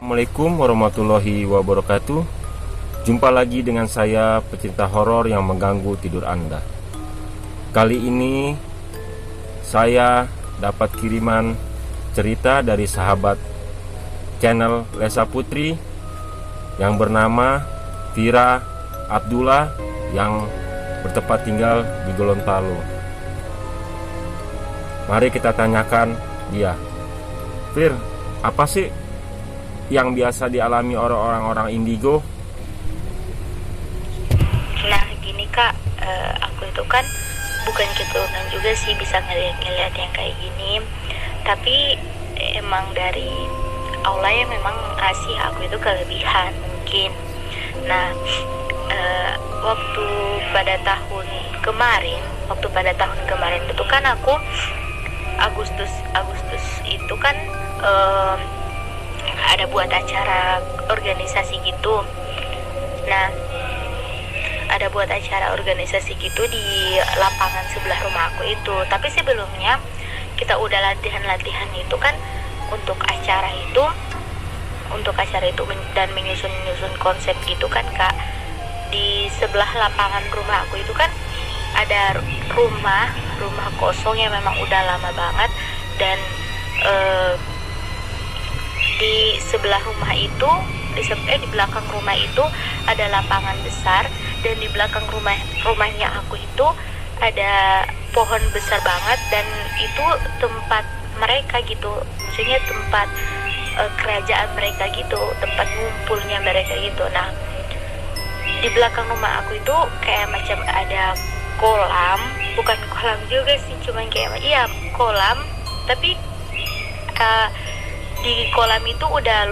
Assalamualaikum warahmatullahi wabarakatuh. Jumpa lagi dengan saya, pecinta horor yang mengganggu tidur Anda. Kali ini saya dapat kiriman cerita dari sahabat channel Lesa Putri yang bernama Vira Abdullah yang bertempat tinggal di Gorontalo. Mari kita tanyakan dia. Vir, apa sih yang biasa dialami orang-orang indigo? Nah gini kak, aku itu kan bukan keturunan juga sih bisa ngeliat yang kayak gini. Tapi emang dari Allah yang memang ngasih aku itu kelebihan mungkin. Nah waktu pada tahun kemarin itu kan aku Agustus itu kan ada buat acara organisasi gitu. Nah ada buat acara organisasi gitu di lapangan sebelah rumah aku itu. Tapi sebelumnya kita udah latihan itu kan untuk acara itu dan menyusun konsep gitu kan kak. Di sebelah lapangan rumah aku itu kan ada rumah kosong yang memang udah lama banget. Dan di sebelah rumah itu di belakang rumah itu ada lapangan besar. Dan di belakang rumahnya aku itu ada pohon besar banget. Dan itu tempat mereka gitu, maksudnya tempat kerajaan mereka gitu, tempat ngumpulnya mereka gitu. Nah di belakang rumah aku itu kayak macam ada kolam, bukan kolam juga sih, cuman kayak kolam. Tapi di kolam itu udah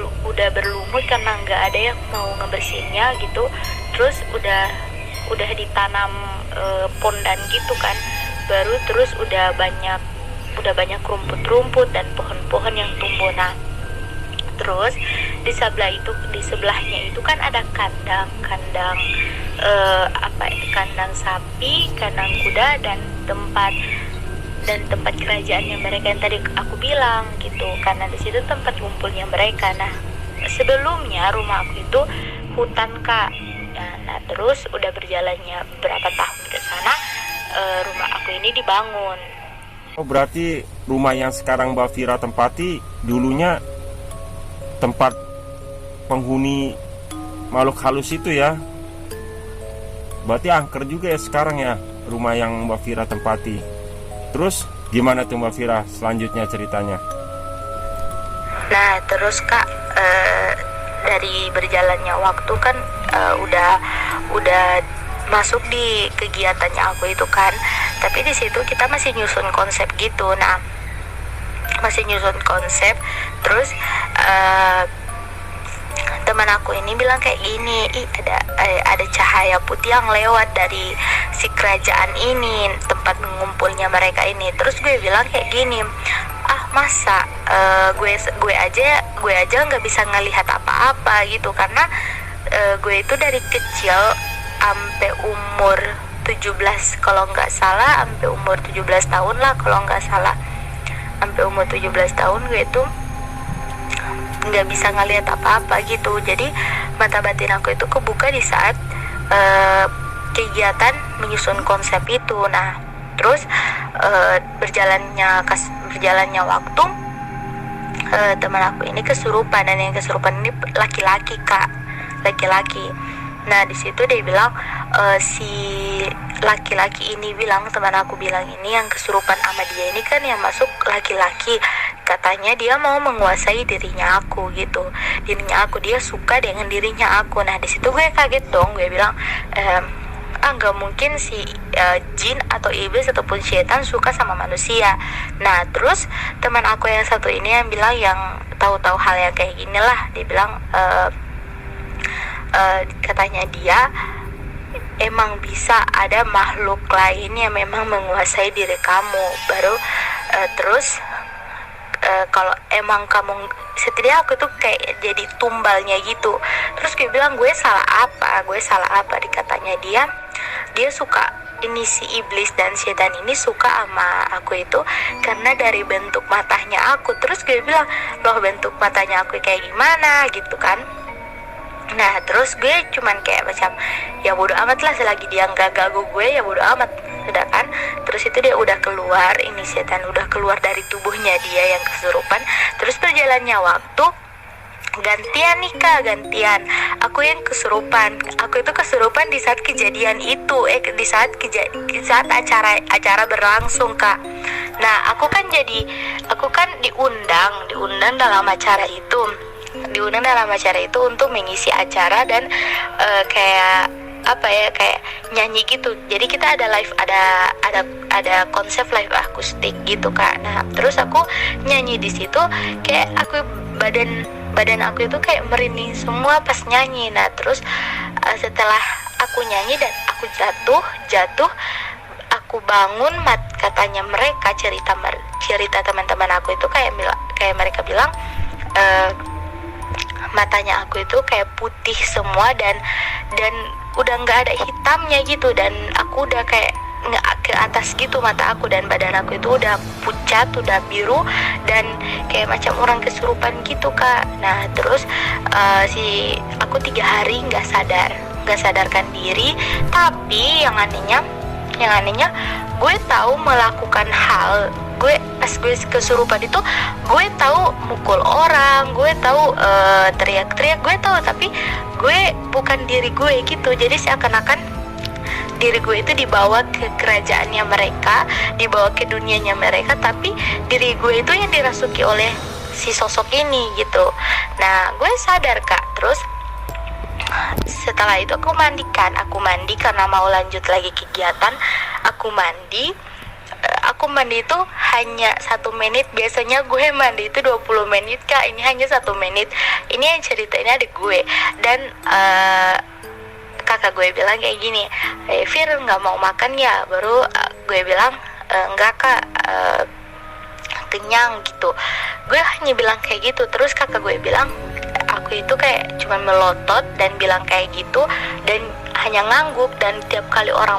berlumut karena nggak ada yang mau ngebersihinnya gitu. Terus udah ditanam pondan gitu kan, baru terus udah banyak rumput-rumput dan pohon-pohon yang tumbuh. Nah terus di sebelahnya itu kan ada kandang sapi, kandang kuda, dan tempat kerajaannya mereka yang tadi aku bilang gitu, karena di situ tempat kumpulnya mereka. Nah sebelumnya rumah aku itu hutan kak. Nah terus udah berjalannya berapa tahun ke sana, rumah aku ini dibangun. Oh, berarti rumah yang sekarang Mbak Vira tempati dulunya tempat penghuni makhluk halus itu ya. Berarti angker juga ya sekarang ya rumah yang Mbak Vira tempati. Terus gimana tuh Mbak Vira selanjutnya ceritanya? Nah terus kak, dari berjalannya waktu kan udah masuk di kegiatannya aku itu kan. Tapi di situ kita masih nyusun konsep gitu. Nah masih nyusun konsep. Terus teman aku ini bilang kayak gini, ada cahaya putih yang lewat dari si kerajaan ini, tempat mengumpulnya mereka ini. Terus gue bilang kayak gini, masa gue aja nggak bisa ngelihat apa-apa gitu, karena gue itu dari kecil sampai umur 17 kalau nggak salah, sampai umur 17 tahun lah kalau nggak salah, sampai umur 17 tahun gue itu nggak bisa ngelihat apa-apa gitu. Jadi mata batin aku itu kebuka di saat kegiatan menyusun konsep itu. Nah terus berjalannya waktu, teman aku ini kesurupan, dan yang kesurupan ini laki-laki kak, laki-laki. Nah di situ dia bilang, si laki-laki ini bilang, teman aku bilang ini yang kesurupan sama dia ini kan yang masuk laki-laki. Katanya dia mau menguasai dirinya aku gitu, dia suka dengan dirinya aku. Nah di situ gue kaget dong, gue bilang nggak mungkin si jin atau iblis ataupun setan suka sama manusia. Nah terus teman aku yang satu ini yang bilang, yang tahu-tahu hal yang kayak gini lah, dia bilang katanya dia emang bisa ada makhluk lain yang memang menguasai diri kamu. Baru terus kalau emang kamu, setidaknya aku tuh kayak jadi tumbalnya gitu. Terus gue bilang gue salah apa, dikatanya dia suka ini si iblis dan setan ini suka sama aku itu karena dari bentuk matanya aku. Terus gue bilang, loh bentuk matanya aku kayak gimana gitu kan. Nah terus gue cuman kayak macam ya bodo amat lah, selagi dia nggak ganggu gue ya bodo amat, sudah kan. Terus itu dia udah keluar, ini setan udah keluar dari tubuhnya dia yang kesurupan. Terus berjalannya waktu, gantian nih kak, gantian aku yang kesurupan. Aku itu kesurupan di saat kejadian itu, di saat acara berlangsung kak. Nah aku kan diundang dalam acara itu, untuk mengisi acara dan kayak apa ya, kayak nyanyi gitu. Jadi kita ada live, ada konsep live akustik gitu kak. Nah terus aku nyanyi di situ, kayak aku badan aku itu kayak merinding semua pas nyanyi. Nah terus setelah aku nyanyi dan aku jatuh, aku bangun, katanya mereka cerita teman-teman aku itu kayak mereka bilang matanya aku itu kayak putih semua dan udah nggak ada hitamnya gitu, dan aku udah kayak ke atas gitu mata aku, dan badan aku itu udah pucat, udah biru dan kayak macam orang kesurupan gitu kak. Nah terus aku 3 hari nggak sadarkan diri. Tapi yang anehnya gue tahu melakukan hal, pas gue kesurupan itu gue tahu mukul orang, gue tahu teriak-teriak, gue tahu, tapi gue bukan diri gue gitu. Jadi seakan-akan diri gue itu dibawa ke kerajaannya mereka, dibawa ke dunianya mereka, tapi diri gue itu yang dirasuki oleh si sosok ini gitu. Nah gue sadar kak. Terus setelah itu aku mandi karena mau lanjut lagi kegiatan. Aku mandi itu hanya 1 menit. Biasanya gue mandi itu 20 menit kak, ini hanya 1 menit. Ini yang ceritainnya adik gue. Dan kakak gue bilang kayak gini, Fir nggak mau makan ya? Baru gue bilang enggak kak, kenyang gitu. Gue hanya bilang kayak gitu. Terus kakak gue bilang aku itu kayak cuma melotot dan bilang kayak gitu, dan hanya ngangguk. Dan tiap kali orang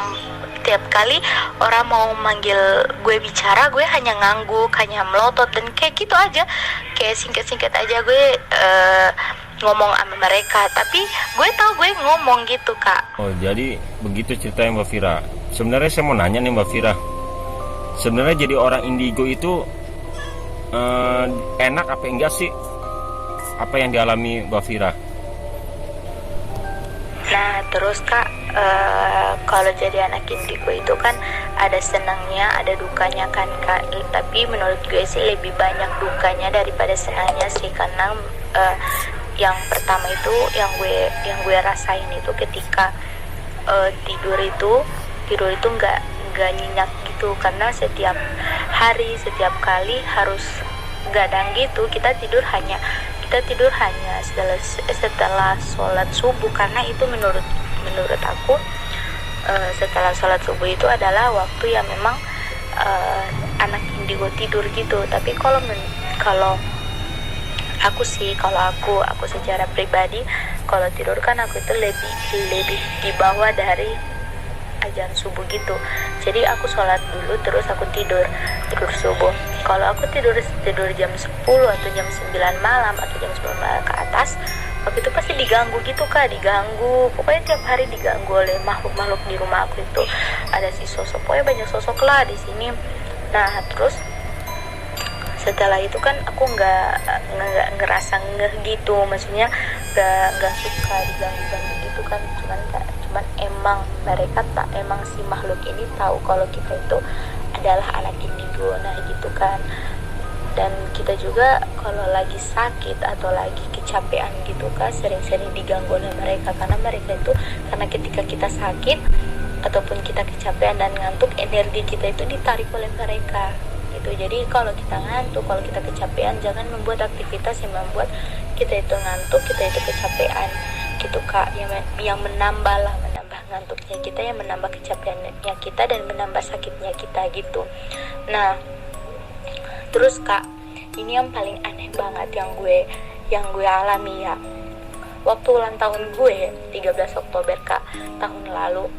mau manggil gue bicara, gue hanya ngangguk, hanya melotot, dan kayak gitu aja, kayak singkat-singkat aja gue ngomong sama mereka. Tapi gue tahu gue ngomong gitu kak. Oh jadi begitu ceritanya Mbak Vira. Sebenarnya saya mau nanya nih Mbak Vira, sebenarnya jadi orang indigo itu enak apa enggak sih, apa yang dialami Mbak Vira? Nah terus kak, kalau jadi anak indigo itu kan ada senangnya, ada dukanya kan kak. Tapi menurut gue sih lebih banyak dukanya daripada senangnya sih, karena yang pertama itu yang gue rasain itu ketika tidur itu nggak nyenyak gitu, karena setiap hari, setiap kali harus gadang gitu. Kita tidur hanya setelah sholat subuh, karena itu menurut aku setelah sholat subuh itu adalah waktu yang memang anak indigo tidur gitu. Tapi kalau aku secara pribadi, kalau tidur kan aku itu lebih di bawah dari azan subuh gitu. Jadi aku sholat dulu terus aku tidur subuh. Kalau aku tidur jam 10 atau jam 9 malam atau jam 10 malam ke atas, waktu itu pasti diganggu gitu kak, pokoknya tiap hari diganggu oleh makhluk-makhluk di rumah aku itu. Ada si sosok, pokoknya banyak sosok lah di sini. Nah terus setelah itu kan aku nggak ngerasa ngeh gitu, maksudnya nggak suka diganggu gitu kan. Cuman emang si makhluk ini tahu kalau kita itu adalah anak indigo. Nah gitu kan. Dan kita juga kalau lagi sakit atau lagi kecapean gitu kan, sering-sering diganggu oleh mereka, karena ketika kita sakit ataupun kita kecapean dan ngantuk, energi kita itu ditarik oleh mereka gitu. Jadi kalau kita ngantuk, kalau kita kecapean, jangan membuat aktivitas yang membuat kita itu ngantuk, kita itu kecapean gitu kak, yang menambah ngantuknya kita, yang menambah kecapeannya kita, dan menambah sakitnya kita gitu. Nah terus kak, ini yang paling aneh banget yang gue alami ya, waktu ulang tahun gue 13 Oktober kak, tahun lalu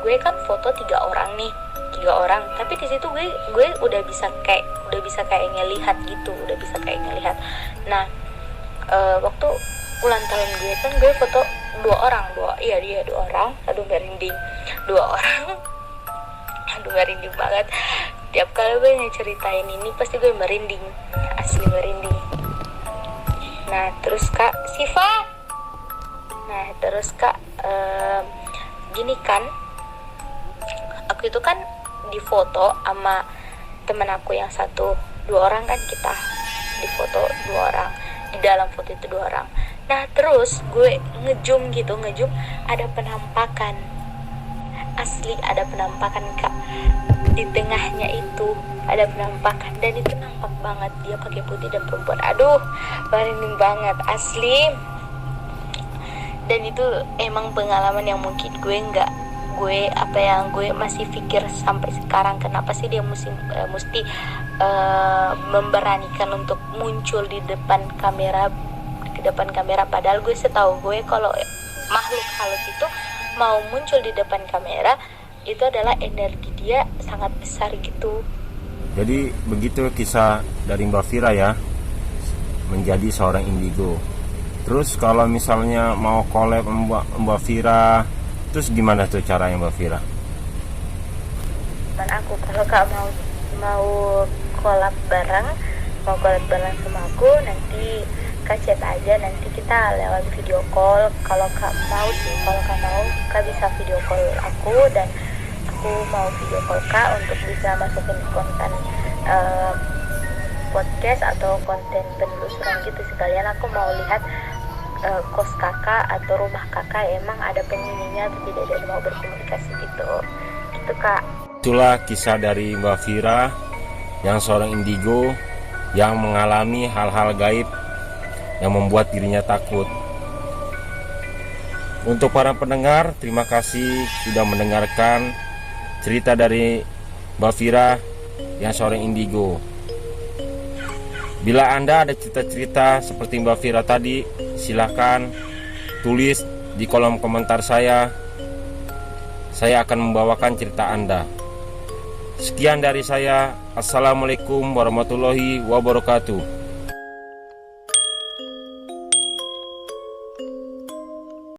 gue kan foto 3 orang nih, 3 orang, tapi di situ gue udah bisa kayak ngelihat gitu, udah bisa kayak ngelihat. Nah, waktu ulang tahun gue kan gue foto 2 orang, 2 orang, aduh merinding, 2 orang, aduh merinding banget. Tiap kali gue ngeceritain ini pasti gue merinding, asli merinding. Nah terus Kak Siva, gini kan, aku itu kan difoto sama temen aku yang satu, 2 orang kan kita difoto 2 orang, di dalam foto itu 2 orang. Nah terus gue ngejum ada penampakan, asli ada penampakan Kak, di tengahnya itu ada penampakan, dan itu nampak banget dia pakai putih dan perempuan. Aduh merinding banget asli. Dan itu emang pengalaman yang mungkin gue masih pikir sampai sekarang, kenapa sih dia mesti memberanikan untuk muncul di depan kamera, padahal gue setahu gue kalau makhluk halus itu mau muncul di depan kamera itu adalah energi dia sangat besar gitu. Jadi begitu kisah dari Mbak Vira ya, menjadi seorang indigo. Terus kalau misalnya mau collab Mbak Vira, terus gimana tuh caranya Mbak Vira? Dan aku kalau Kak mau collab bareng sama aku, nanti Kak chat aja, nanti kita lewat video call. Kalau Kak mau Kak bisa video call aku, dan aku mau video call Kak untuk bisa masukin konten podcast atau konten penelusuran gitu. Sekalian aku mau lihat kos kakak atau rumah kakak emang ada penghuninya atau tidak, dan mau berkomunikasi gitu Kak. Itulah kisah dari Mbak Vira yang seorang indigo yang mengalami hal-hal gaib yang membuat dirinya takut. Untuk para pendengar, terima kasih sudah mendengarkan cerita dari Mbak Vira yang seorang indigo. Bila Anda ada cerita-cerita seperti Mbak Vira tadi, silahkan tulis di kolom komentar saya. Saya akan membawakan cerita Anda. Sekian dari saya. Assalamualaikum warahmatullahi wabarakatuh.